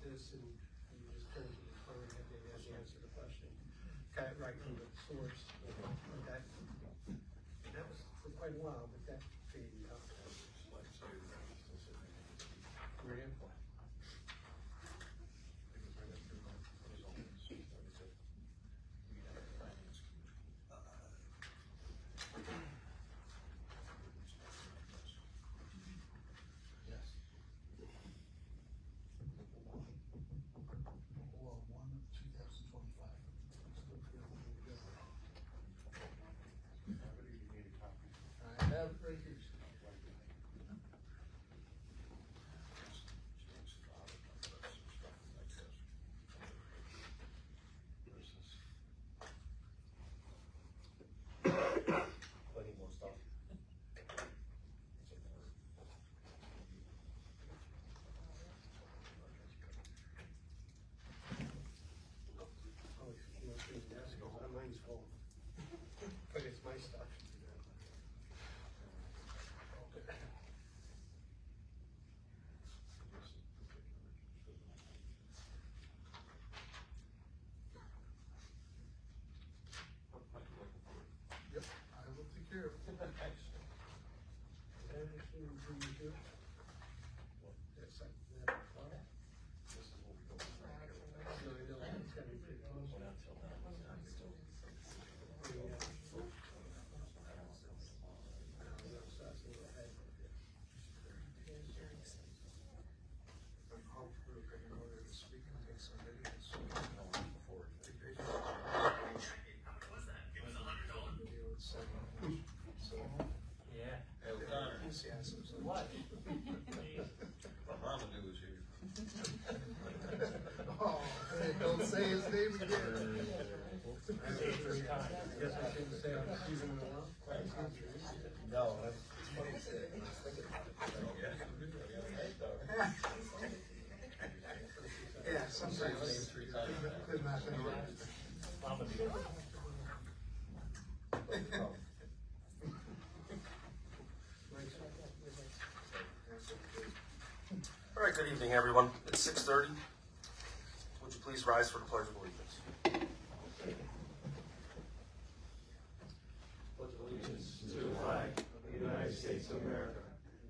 this, and you just turn to the phone and have to answer the question. Got it right from the source. But that was for quite a while, but that created conflict. We're in for it. Mine's full, but it's my stuff. Yep, I will take care of it. What? My mama knew was here. Oh, hey, don't say his name again. Guess I shouldn't say I'm using it well. No, that's what he said. Yeah, sometimes could not be right. All right, good evening, everyone. It's 6:30. Would you please rise for the Pledge of Allegiance? Pledge allegiance to the flag of the United States of America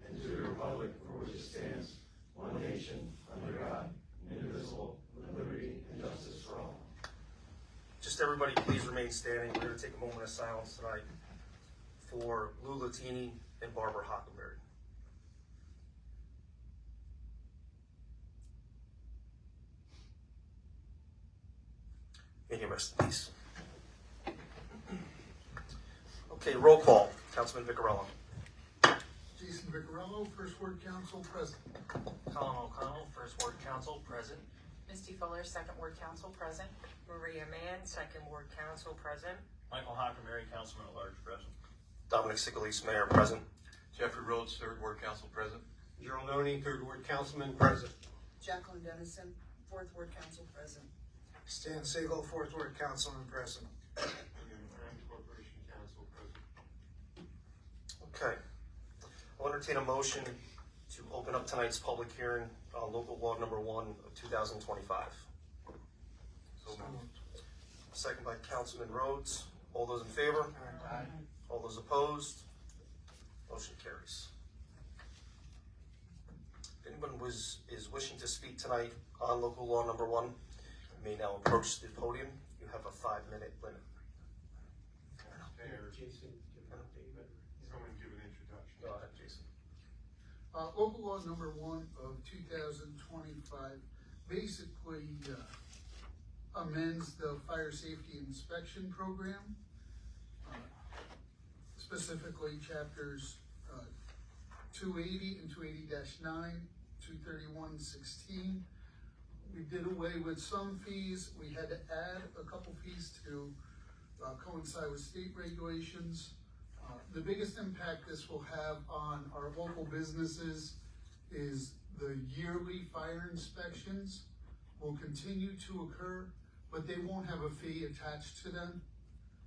and to the republic for which it stands, one nation, under God, indivisible, with liberty and justice for all. Just everybody, please remain standing. We're going to take a moment of silence tonight for Lou Latini and Barbara Hockenberry. May you rest in peace. Okay, roll call. Councilman Vicarello. Jason Vicarello, First Ward Council, present. Colin O'Connell, First Ward Council, present. Misty Fuller, Second Ward Council, present. Maria Mann, Second Ward Council, present. Michael Hockenberry, Councilman at Large, present. Dominic Sigalese, Mayor, present. Jeffrey Rhodes, Third Ward Council, present. Gerald Noni, Third Ward Councilman, present. Jacqueline Dennison, Fourth Ward Council, present. Stan Sagal, Fourth Ward Councilman, present. Corporation Council, present. Okay. I'll entertain a motion to open up tonight's public hearing on local law number 1 of 2025. So moved. Second by Councilman Rhodes. All those in favor? Aye. All those opposed? Motion carries. If anyone is wishing to speak tonight on local law number 1, you may now approach the podium. You have a 5-minute limit. Jason, give an update. Someone give an introduction. Go ahead, Jason. Local law number 1 of 2025 basically amends the fire safety inspection program, specifically chapters 280 and 280-9, 231-16. We did away with some fees. We had to add a couple fees to coincide with state regulations. The biggest impact this will have on our local businesses is the yearly fire inspections will continue to occur, but they won't have a fee attached to them,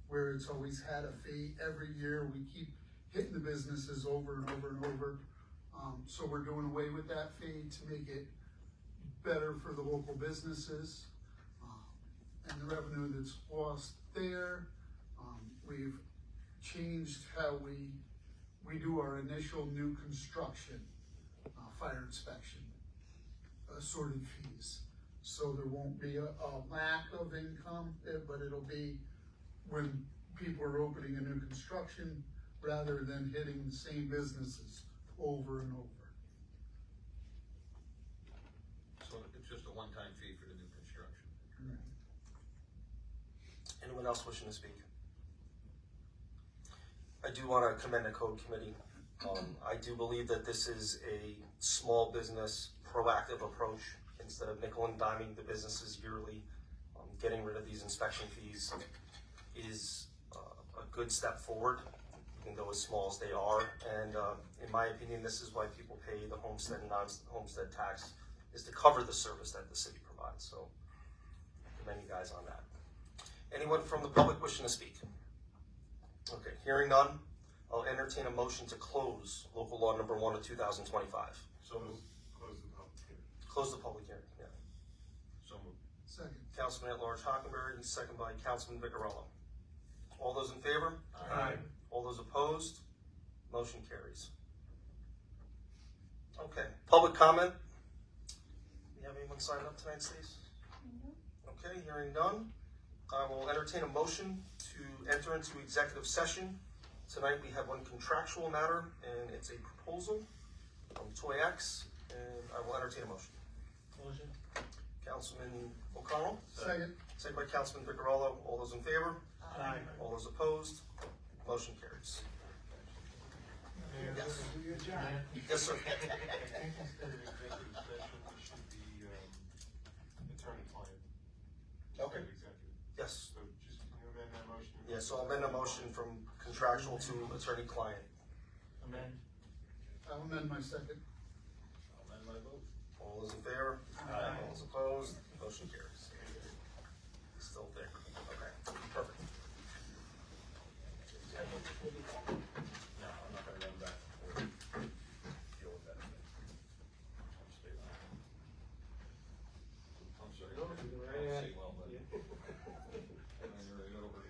where it's always had a fee every year. We keep hitting the businesses over and over and over. So we're doing away with that fee to make it better for the local businesses, and the revenue that's lost there. We've changed how we do our initial new construction, fire inspection, assorted fees. So there won't be a lack of income, but it'll be when people are opening a new construction rather than hitting the same businesses over and over. So it's just a one-time fee for the new construction. Anyone else wishing to speak? I do want to commend the code committee. I do believe that this is a small business proactive approach instead of nickel and diming the businesses yearly. Getting rid of these inspection fees is a good step forward, even though as small as they are. And in my opinion, this is why people pay the homestead and non-homestead tax, is to cover the service that the city provides. So commend you guys on that. Anyone from the public wishing to speak? Okay, hearing none, I'll entertain a motion to close local law number 1 of 2025. So moved. Close the public hearing. Close the public hearing, yeah. So moved. Second. Councilman at Large Hockenberry, second by Councilman Vicarello. All those in favor? Aye. All those opposed? Motion carries. Okay, public comment? Do you have anyone signed up tonight, Steve? Okay, hearing none, I will entertain a motion to enter into executive session. Tonight we have one contractual matter, and it's a proposal from Toy X, and I will entertain a motion. Motion. Councilman O'Connell? Second. Second by Councilman Vicarello. All those in favor? Aye. All those opposed? Motion carries. Yes. Yes, sir. I think instead of executive session, it should be, attorney-client. Okay. Executive. Yes. So just, can you amend that motion? Yeah, so I'll amend the motion from contractual to attorney-client. Amend. I'll amend my second. I'll amend my vote. All those in favor? Aye. All those opposed? Motion carries. Still there. Okay, perfect. No, I'm not gonna run back or deal with that. I'll stay on. I'm sorry. I don't see well, but. I'm gonna go over.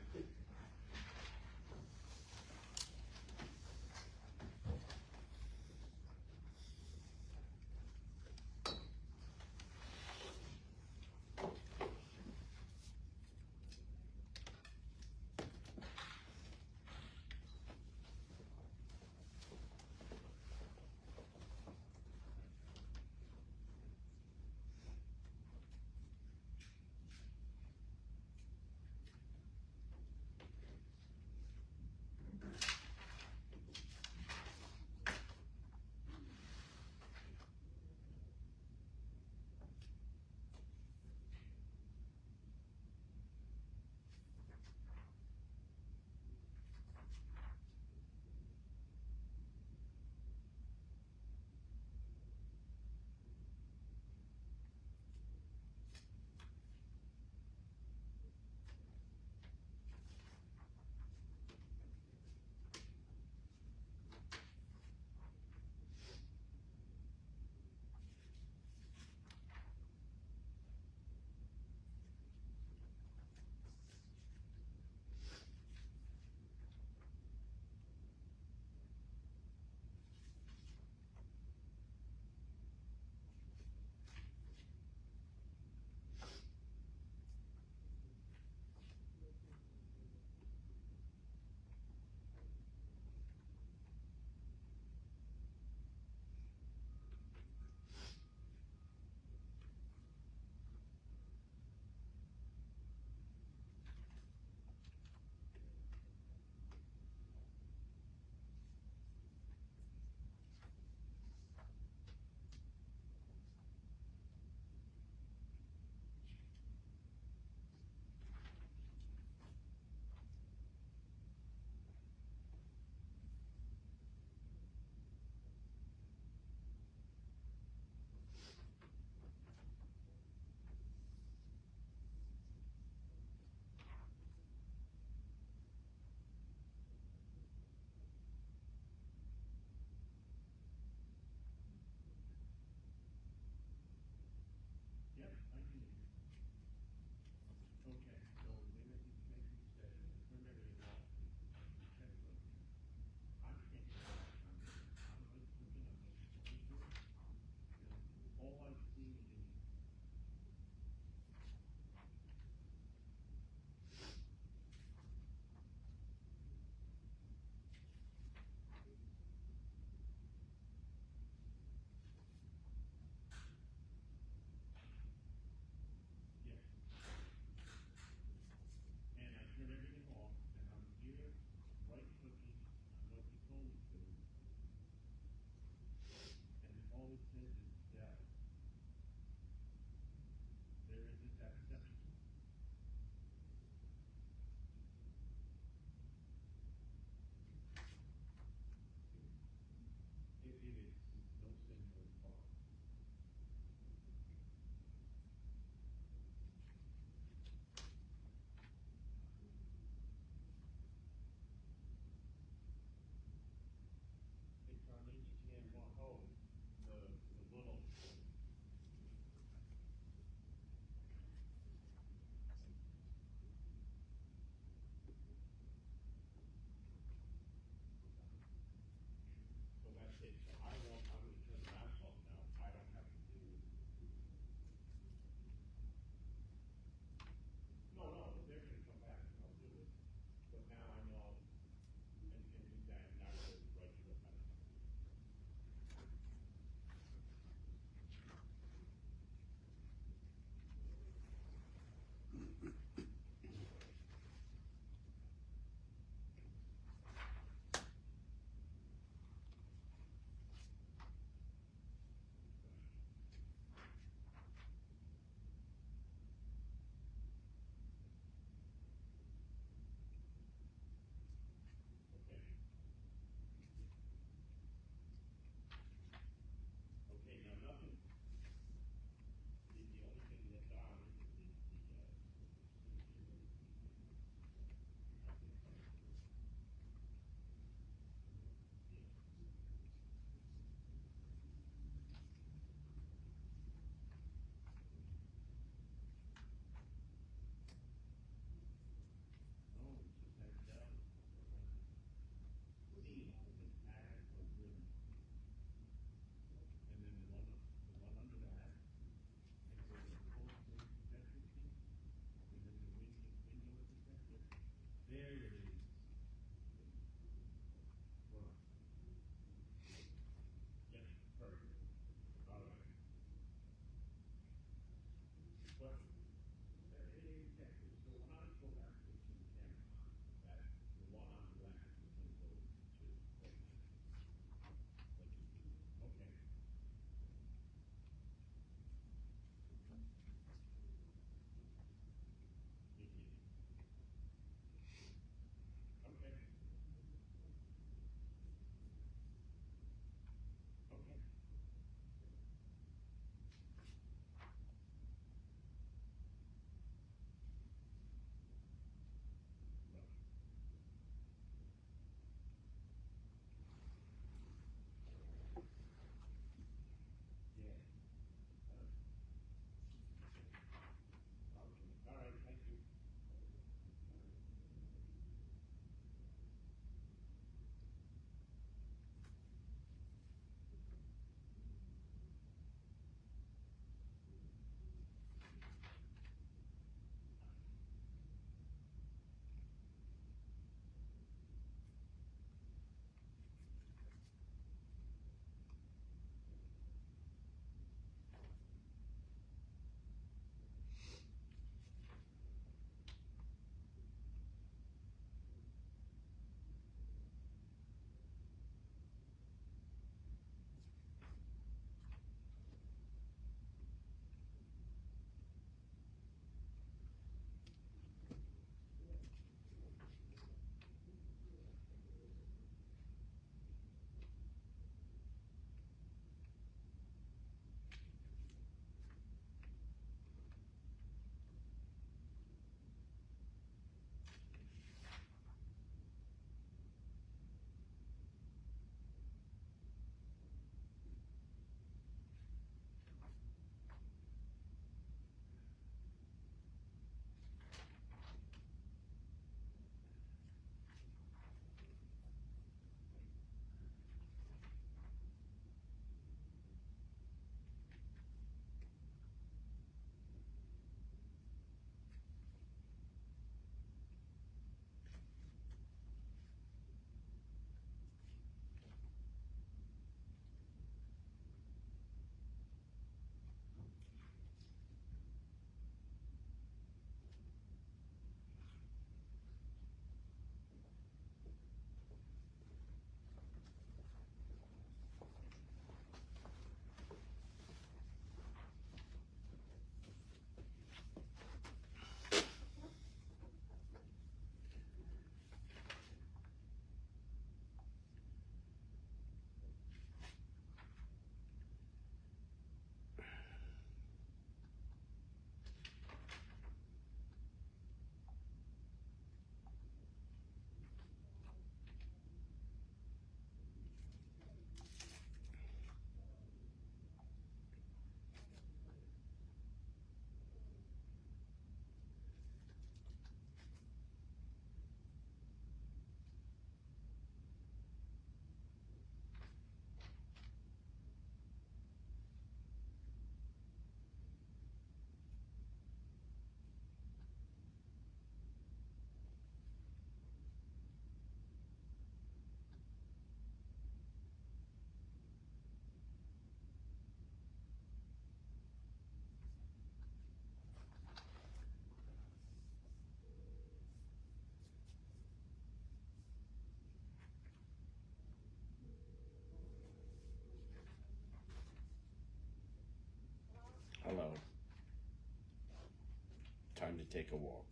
take a walk?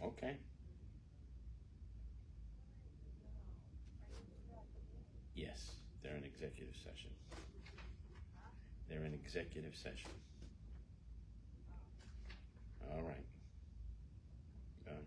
Okay. Yes, they're in executive session. They're in executive session. All right. Done.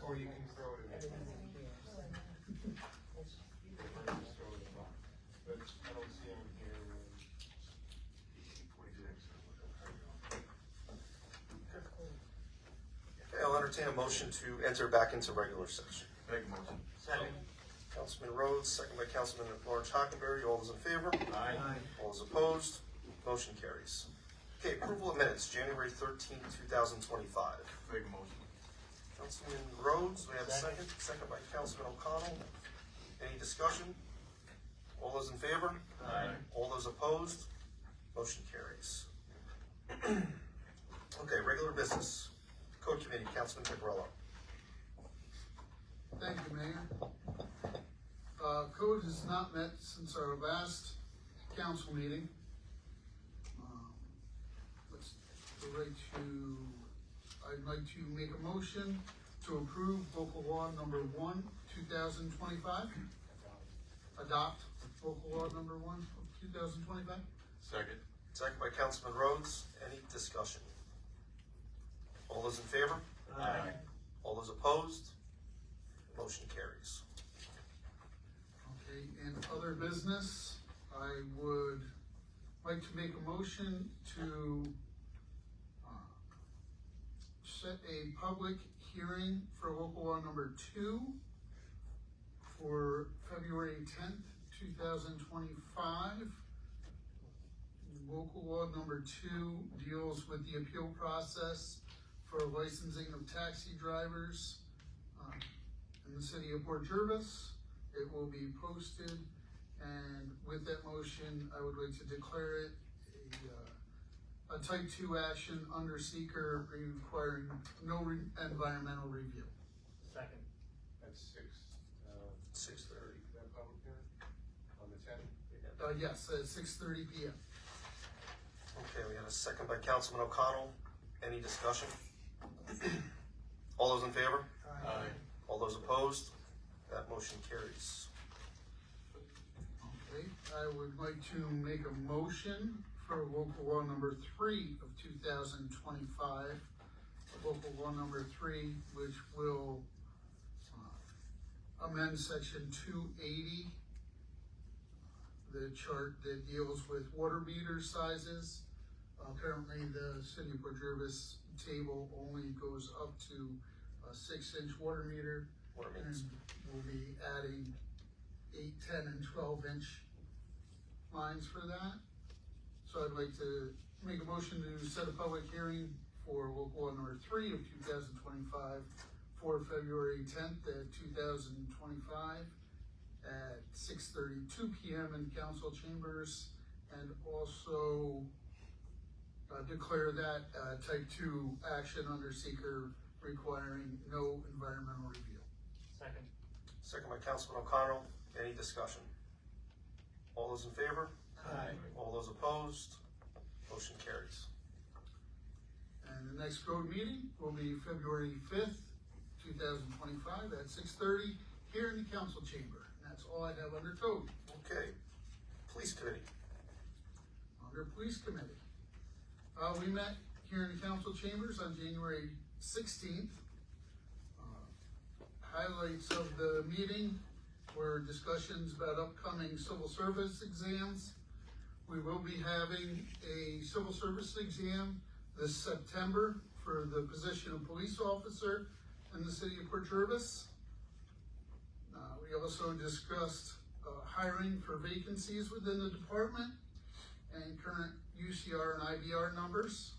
Or you can throw it in. Just throw it in the box. But I don't see them here. 46. Okay, I'll entertain a motion to enter back into regular session. Make a motion. Second. Councilman Rhodes, second by Councilman Lawrence Hockenberry. All those in favor? Aye. All those opposed? Motion carries. Okay, approval of minutes, January 13th, 2025. Make a motion. Councilman Rhodes, we have a second. Second. Second by Councilman O'Connell. Any discussion? All those in favor? Aye. All those opposed? Motion carries. Okay, regular business. Code Committee, Councilman Picarello. Thank you, Mayor. Code has not met since our last council meeting. Let's go right to, I'd like to make a motion to approve local law number 1, 2025. Adopt local law number 1 of 2025. Second. Second by Councilman Rhodes. Any discussion? All those in favor? Aye. All those opposed? Motion carries. Okay, and other business, I would like to make a motion to set a public hearing for local law number 2 for February 10th, 2025. Local law number 2 deals with the appeal process for licensing of taxi drivers in the city of Port Jervis. It will be posted, and with that motion, I would like to declare it a type 2 action under seeker requiring no environmental review. Second. That's 6:30. that public hearing on the 10th. Yes, at 6:30 p.m. Okay, we have a second by Councilman O'Connell. Any discussion? All those in favor? Aye. All those opposed? That motion carries. Okay, I would like to make a motion for local law number 3 of 2025. Local law number 3, which will amend section 280, the chart that deals with water meter sizes. Currently, the city of Port Jervis table only goes up to a 6-inch water meter. Water And meters. we'll be adding 8, 10, and 12-inch lines for that. So I'd like to make a motion to set a public hearing for local law number 3 of 2025 for February 10th at 2025 at 6:32 p.m. in council chambers, and also declare that type 2 action under seeker requiring no environmental review. Second. Second by Councilman O'Connell. Any discussion? All those in favor? Aye. All those opposed? Motion carries. And the next code meeting will be February 5th, 2025 at 6:30 here in the council chamber. And that's all I have under code. Okay. Police committee. Under police committee. We met here in the council chambers on January 16th. Highlights of the meeting were discussions about upcoming civil service exams. We will be having a civil service exam this September for the position of police officer in the city of Port Jervis. We also discussed hiring for vacancies within the department and current UCR and IVR numbers.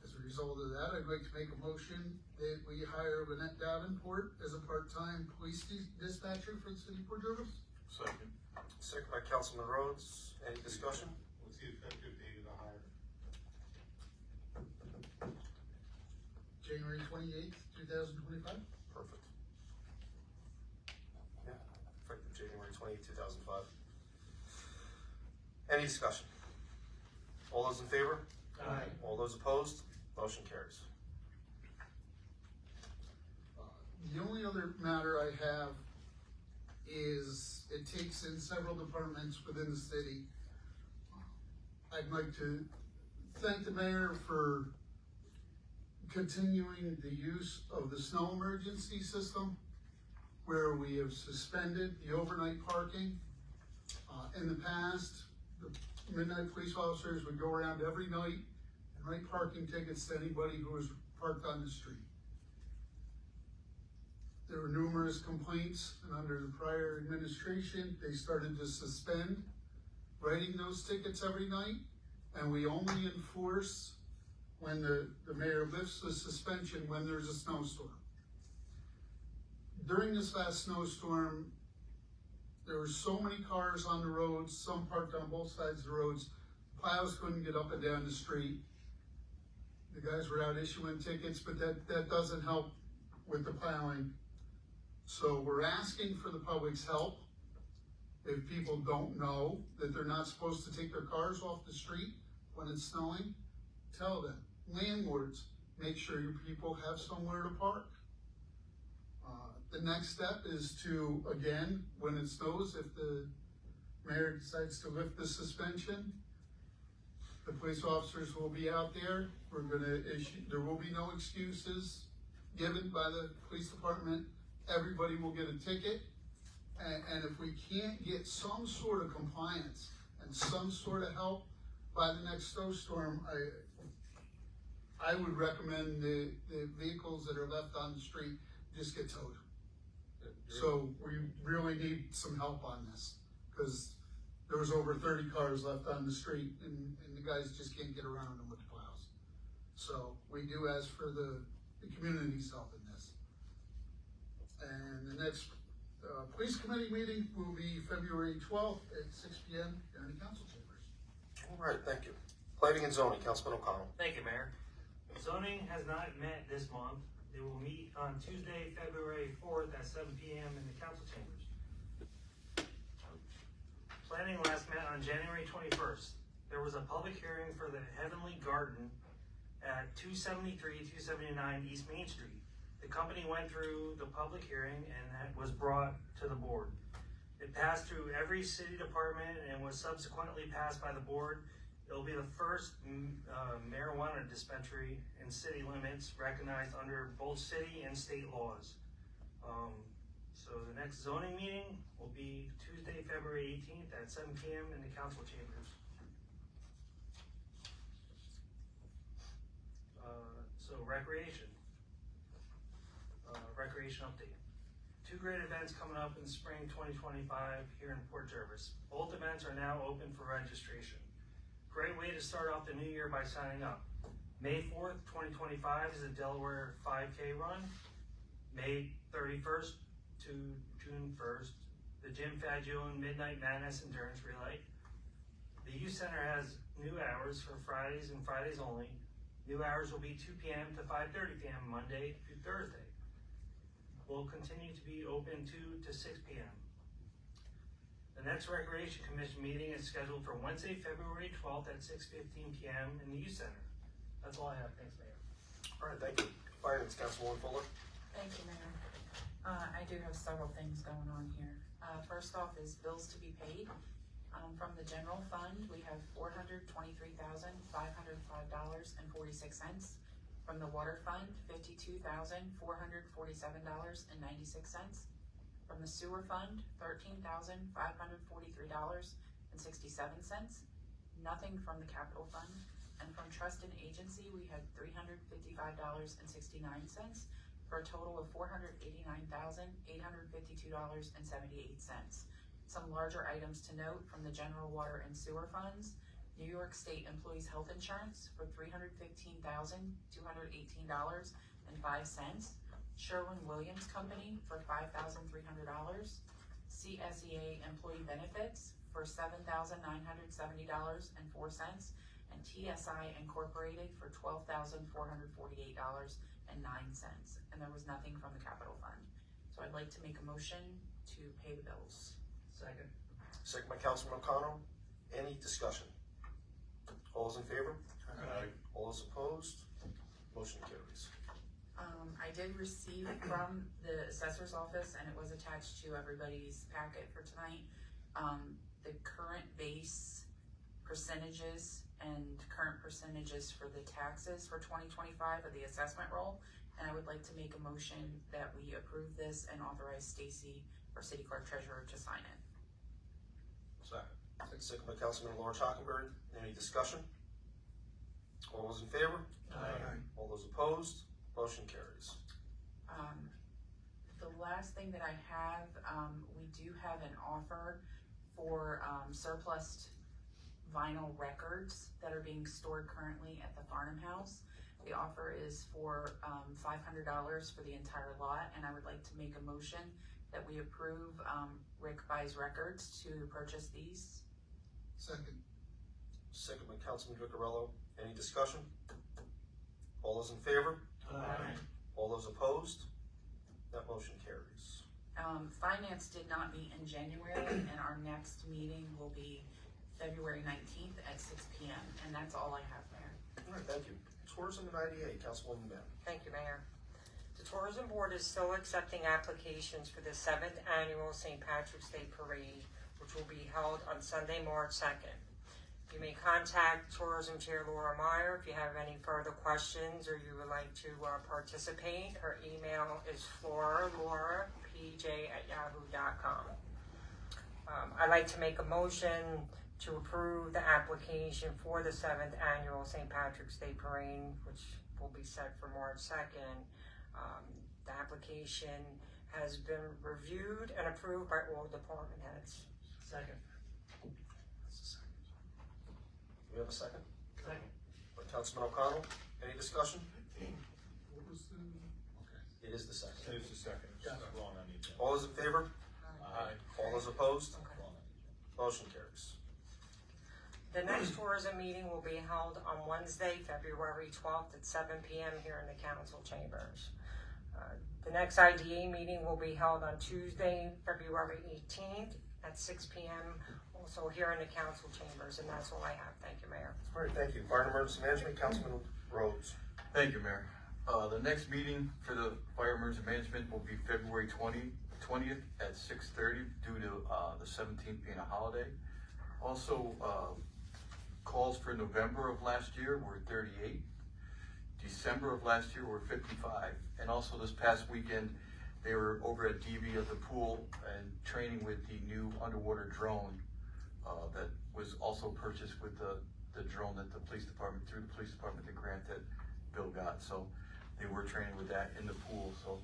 As a result of that, I'd like to make a motion that we hire Lynette Davenport as a part-time police dispatcher for the city of Port Jervis. Second. Second by Councilman Rhodes. Any discussion? What's the effective date of the hire? January 28th, 2025. Perfect. Yeah, effective January 28, 2005. Any discussion? All those in favor? Aye. All those opposed? Motion carries. The only other matter I have is it takes in several departments within the city. I'd like to thank the mayor for continuing the use of the snow emergency system, where we have suspended the overnight parking. In the past, the midnight police officers would go around every night and write parking tickets to anybody who was parked on the street. There were numerous complaints, and under the prior administration, they started to suspend writing those tickets every night, and we only enforce when the mayor lifts the suspension when there's a snowstorm. During this last snowstorm, there were so many cars on the roads, some parked on both sides of the roads, plows couldn't get up and down the street. The guys were out issuing tickets, but that doesn't help with the plowing. So we're asking for the public's help. If people don't know that they're not supposed to take their cars off the street when it's snowing, tell them. Landlords, make sure your people have somewhere to park. The next step is to, again, when it snows, if the mayor decides to lift the suspension, the police officers will be out there. We're gonna issue, there will be no excuses given by the police department. Everybody will get a ticket. And if we can't get some sort of compliance and some sort of help by the next snowstorm, I would recommend the vehicles that are left on the street just get towed. So we really need some help on this, because there was over 30 cars left on the street and the guys just can't get around them with the plows. So we do ask for the community's help in this. And the next police committee meeting will be February 12th at 6 p.m. in the council chambers. All right, thank you. Planning and zoning, Councilman O'Connell. Thank you, Mayor. Zoning has not met this month. They will meet on Tuesday, February 4th at 7 p.m. in the council chambers. Planning last met on January 21st. There was a public hearing for the Heavenly Garden at 273, 279 East Main Street. The company went through the public hearing and that was brought to the board. It passed through every city department and was subsequently passed by the board. It'll be the first marijuana dispensary in city limits recognized under both city and state laws. So the next zoning meeting will be Tuesday, February 18th at 7 p.m. in the council chambers. So recreation. Recreation update. 2 great events coming up in spring 2025 here in Port Jervis. Both events are now open for registration. Great way to start off the new year by signing up. May 4th, 2025 is the Delaware 5K run. May 31st to June 1st, the Jim Fagion Midnight Madness Endurance Relay. The youth center has new hours for Fridays and Fridays only. New hours will be 2 p.m. to 5:30 p.m. Monday through Thursday. Will continue to be open 2 to 6 p.m. The next Recreation Commission meeting is scheduled for Wednesday, February 12th at 6:15 p.m. in the youth center. That's all I have. Thanks, Mayor. All right, thank you. Finance, Councilwoman Fuller. Thank you, Mayor. I do have several things going on here. First off is bills to be paid. From the general fund, we have $423,505.46. From the water fund, $52,447.96. From the sewer fund, $13,543.67. Nothing from the capital fund. And from trust and agency, we had $355.69 for a total of $489,852.78. Some larger items to note from the general water and sewer funds: New York State Employees Health Insurance for $315,218.05. Sherwin-Williams Company for $5,300. CSEA Employee Benefits for $7,970.04. And TSI Incorporated for $12,448.09. And there was nothing from the capital fund. So I'd like to make a motion to pay the bills. Second. Second by Councilman O'Connell. Any discussion? All those in favor? Aye. All those opposed? Motion carries. I did receive from the assessor's office, and it was attached to everybody's packet for tonight, the current base percentages and current percentages for the taxes for 2025 of the assessment roll. And I would like to make a motion that we approve this and authorize Stacy, our city clerk treasurer, to sign it. Second by Councilman Laura Hockenberry. Any discussion? All those in favor? Aye. All those opposed? Motion carries. The last thing that I have, we do have an offer for surplus vinyl records that are being stored currently at the Farnham House. The offer is for $500 for the entire lot, and I would like to make a motion that we approve Rick Buys Records to purchase these. Second. Second by Councilman Vicarello. Any discussion? All those in favor? Aye. All those opposed? That motion carries. Finance did not meet in January, and our next meeting will be February 19th at 6 p.m. And that's all I have, Mayor. All right, thank you. Tourism and IDA, Councilwoman Mann. Thank you, Mayor. The Tourism Board is still accepting applications for the 7th Annual St. Patrick's Day Parade, which will be held on Sunday, March 2nd. You may contact Tourism Chair Laura Meyer if you have any further questions or you would like to participate. Her email is floralaurapj@yahoo.com. I'd like to make a motion to approve the application for the 7th Annual St. Patrick's Day Parade, which will be set for March 2nd. The application has been reviewed and approved by all department heads. Second. Do we have a second? Second. By Councilman O'Connell. Any discussion? What was the, okay. It is the second. It is the second. It's Got it. wrong on the agenda. All those in favor? Aye. All those opposed? Okay. Wrong on the agenda. Motion carries. The next tourism meeting will be held on Wednesday, February 12th at 7 p.m. here in the council chambers. The next IDA meeting will be held on Tuesday, February 18th at 6 p.m. also here in the council chambers, and that's all I have. Thank you, Mayor. All right, thank you. Fire and Emergency Management, Councilman Rhodes. Thank you, Mayor. The next meeting for the Fire Emergency Management will be February 20th at 6:30 due to the 17th being a holiday. Also, calls for November of last year were 38. December of last year were 55. And also this past weekend, they were over at DV at the pool and training with the new underwater drone that was also purchased with the drone that the police department, through the police department, the grant that Bill got. So they were training with that in the pool. So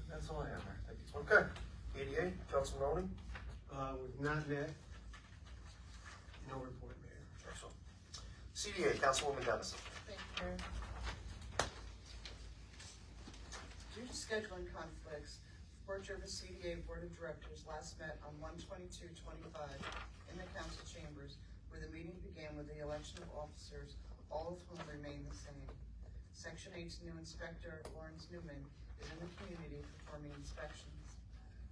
that's all I have, Mayor. Thank you. Okay. ADA, Councilman Oni. We've not met. No report, Mayor. So, CDA, Councilwoman Dennison. Thank you, Mayor. Due to scheduling conflicts, Port Jervis CDA Board of Directors last met on 1/22/25 in the council chambers, where the meeting began with the election of officers, all of whom remain the same. Section 8's new inspector, Lawrence Newman, is in the community performing inspections.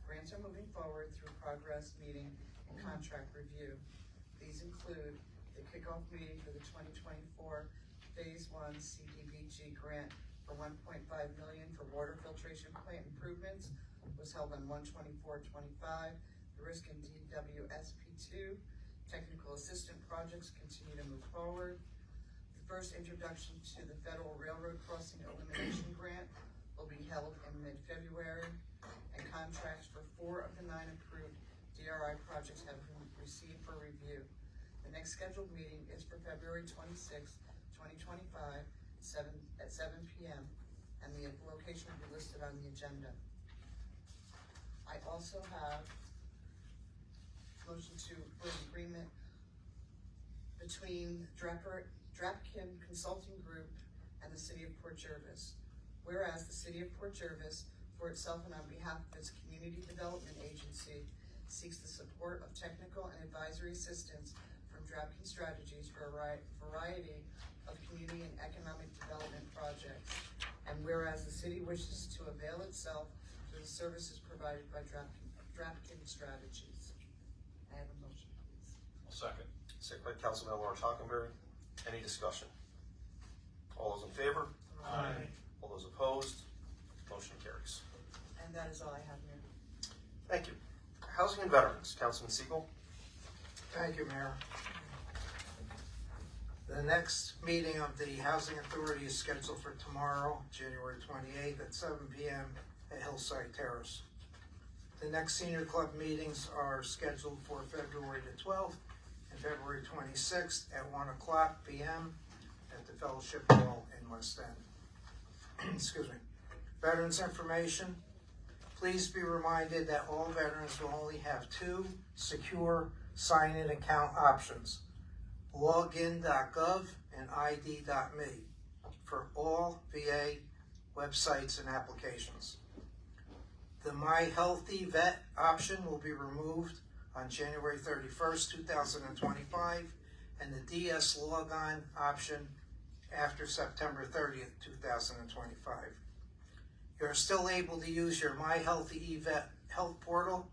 Grants are moving forward through progress meeting and contract review. These include the kickoff meeting for the 2024 Phase 1 CDBG grant for $1.5 million for water filtration plant improvements was held on 1/24/25. The risk in DWSP2 technical assistant projects continue to move forward. The first introduction to the Federal Railroad Crossing Elimination Grant will be held in mid-February, and contracts for 4 of the 9 approved DRI projects have been received for review. The next scheduled meeting is for February 26, 2025, at 7 p.m., and the location will be listed on the agenda. I also have motion for an agreement between Drapkin Consulting Group and the City of Port Jervis. Whereas the City of Port Jervis, for itself and on behalf of its Community Development Agency, seeks the support of technical and advisory assistance from Drapkin Strategies for a variety of community and economic development projects. And whereas the city wishes to avail itself to the services provided by Drapkin Strategies. I have a motion, please. Second. Second by Councilman Laura Hockenberry. Any discussion? All those in favor? Aye. All those opposed? Motion carries. And that is all I have, Mayor. Thank you. Housing and Veterans, Councilman Siegel. Thank you, Mayor. The next meeting of the Housing Authority is scheduled for tomorrow, January 28th at 7 p.m. at Hillside Terrace. The next Senior Club meetings are scheduled for February the 12th and February 26th at 1 o'clock p.m. at the Fellowship Hall in West End. Excuse me. Veterans information. Please be reminded that all veterans will only have 2 secure sign-in account options: login.gov and id.me for all VA websites and applications. The My Healthy Vet option will be removed on January 31st, 2025, and the DS Logon option after September 30th, 2025. You're still able to use your My Healthy Vet health portal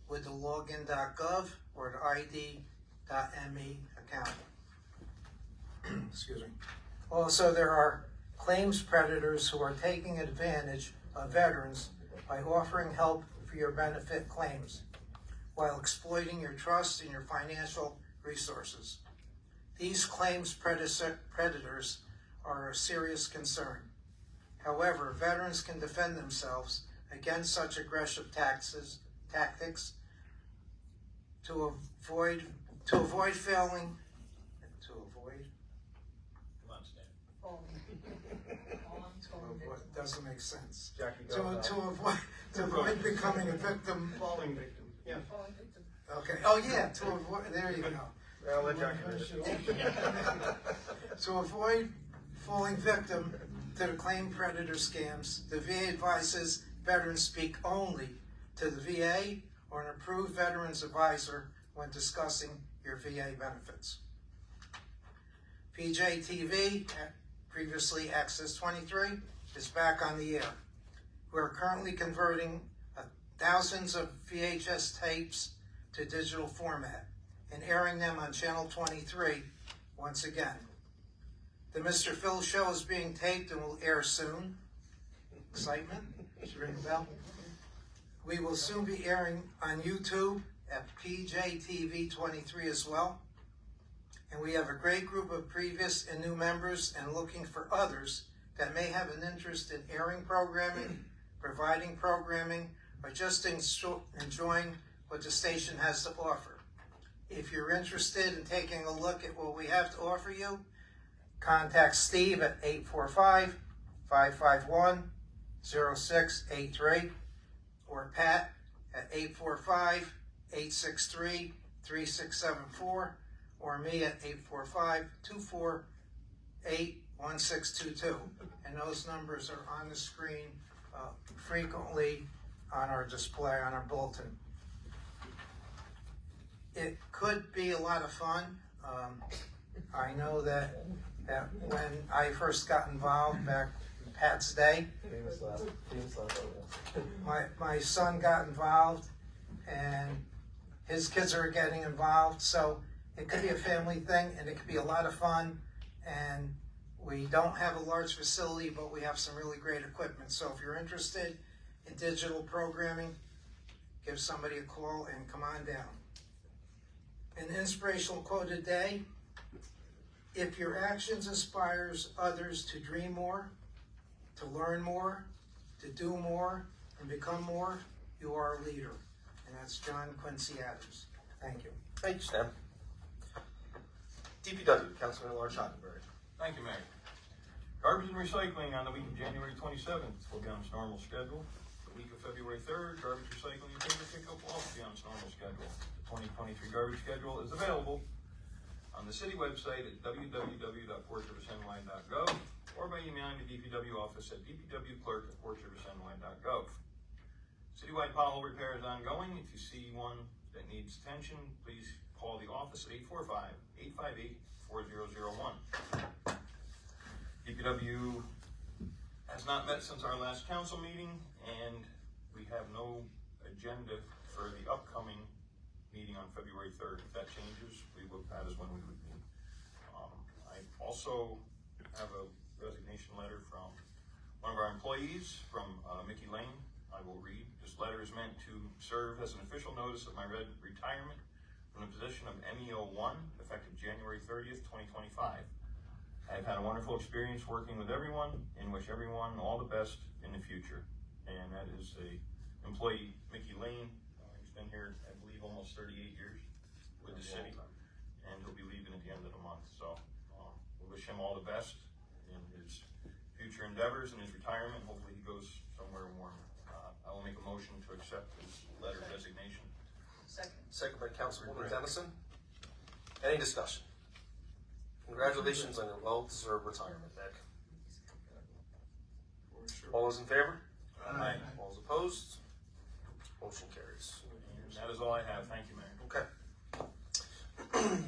with the login.gov or the id.me account. Excuse me. Also, there are claims predators who are taking advantage of veterans by offering help for your benefit claims while exploiting your trust and your financial resources. These claims predators are a serious concern. However, veterans can defend themselves against such aggressive tactics to avoid failing. Come on, Stan. Doesn't make sense. Jackie, To avoid becoming a victim. Falling victim, yeah. Falling victim. Okay. Oh yeah. To avoid. There you go. I'll let Jackie finish it. To avoid falling victim to the claim predator scams, the VA advises veterans speak only to the VA or an approved veterans advisor when discussing your VA benefits. PJTV, previously Access 23, is back on the air. We're currently converting thousands of VHS tapes to digital format and airing them on Channel 23 once again. The Mr. Phil Show is being taped and will air soon. Excitement? Should ring a bell? We will soon be airing on YouTube at PJTV 23 as well. And we have a great group of previous and new members and looking for others that may have an interest in airing programming, providing programming, or just enjoying what the station has to offer. If you're interested in taking a look at what we have to offer you, contact Steve at 845-551-0683 or Pat at 845-863-3674 or me at 845-248-1622. And those numbers are on the screen frequently on our display, on our bulletin. It could be a lot of fun. I know that when I first got involved back in the Pat's Day. Famous last My son got involved, and his kids are getting involved, so it could be a family thing, and it could be a lot of fun. And we don't have a large facility, but we have some really great equipment. So if you're interested in digital programming, give somebody a call and come on down. An inspirational quote today: if your actions inspires others to dream more, to learn more, to do more, and become more, you are a leader. And that's John Quincy Adams. Thank you. Thank you, Stan. DPW, Councilman Large Hockenberry. Thank you, Mayor. Garbage and recycling on the week of January 27th will be on its normal schedule. The week of February 3rd, garbage recycling and paper pickup will also be on its normal schedule. The 2023 garbage schedule is available on the city website at www.fortriversny.gov or by emailing the DPW office at dpwclerk@fortriversny.gov. Citywide pothole repair is ongoing. If you see one that needs attention, please call the office at 845-858-4001. DPW has not met since our last council meeting, and we have no agenda for the upcoming meeting on February 3rd. If that changes, that is when we would meet. I also have a resignation letter from one of our employees, from Mickey Lane. I will read. This letter is meant to serve as an official notice of my retirement from the position of MEO1, effective January 30th, 2025. I've had a wonderful experience working with everyone and wish everyone all the best in the future. And that is a employee, Mickey Lane. He's been here, I believe, almost 38 years with the city, and he'll be leaving at the end of the month. So we wish him all the best in his future endeavors and his retirement. Hopefully he goes somewhere warm. I will make a motion to accept his letter of resignation. Second by Councilwoman Dennison. Any discussion? Congratulations on your well-deserved retirement, Nick. All those in favor? Aye. All those opposed? Motion carries. And that is all I have. Thank you, Mayor. Okay.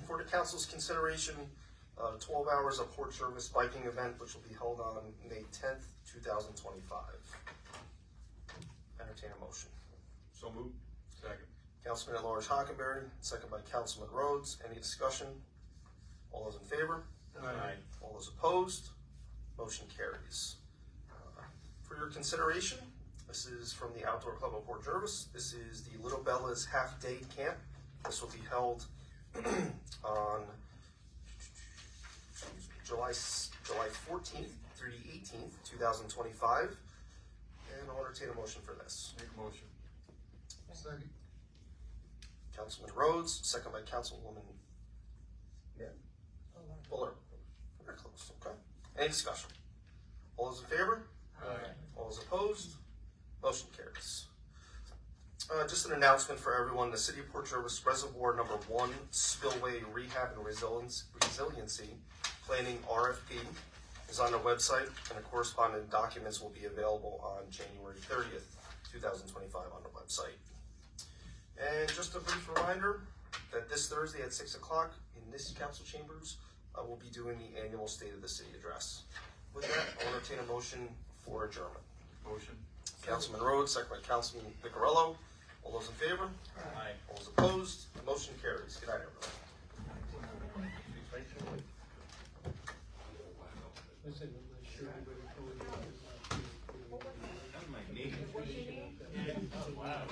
For the council's consideration, 12 hours of port service biking event, which will be held on May 10th, 2025. Entertain a motion. So moved. Second. Councilman at Large Hockenberry, second by Councilman Rhodes. Any discussion? All those in favor? Aye. All those opposed? Motion carries. For your consideration, this is from the Outdoor Club of Port Jervis. This is the Little Bella's half-day camp. This will be held on July 14th through the 18th, 2025. And I'll entertain a motion for this. Make a motion. Second. Councilman Rhodes, second by Councilwoman Fuller. Very close, okay. Any discussion? All those in favor? Aye. All those opposed? Motion carries. Just an announcement for everyone, the City of Port Jervis Reservoir Number 1 Spillway Rehab and Resiliency Planning RFP is on the website, and the corresponding documents will be available on January 30th, 2025 on the website. And just a brief reminder that this Thursday at 6 o'clock in this council chambers, we'll be doing the annual State of the City address. With that, I'll entertain a motion for adjournment. Motion. Councilman Rhodes, second by Councilman Vicarello. All those in favor? Aye. All those opposed? Motion carries. Good night, everyone. Listen, I'm not sure everybody told you. That might need. Wow.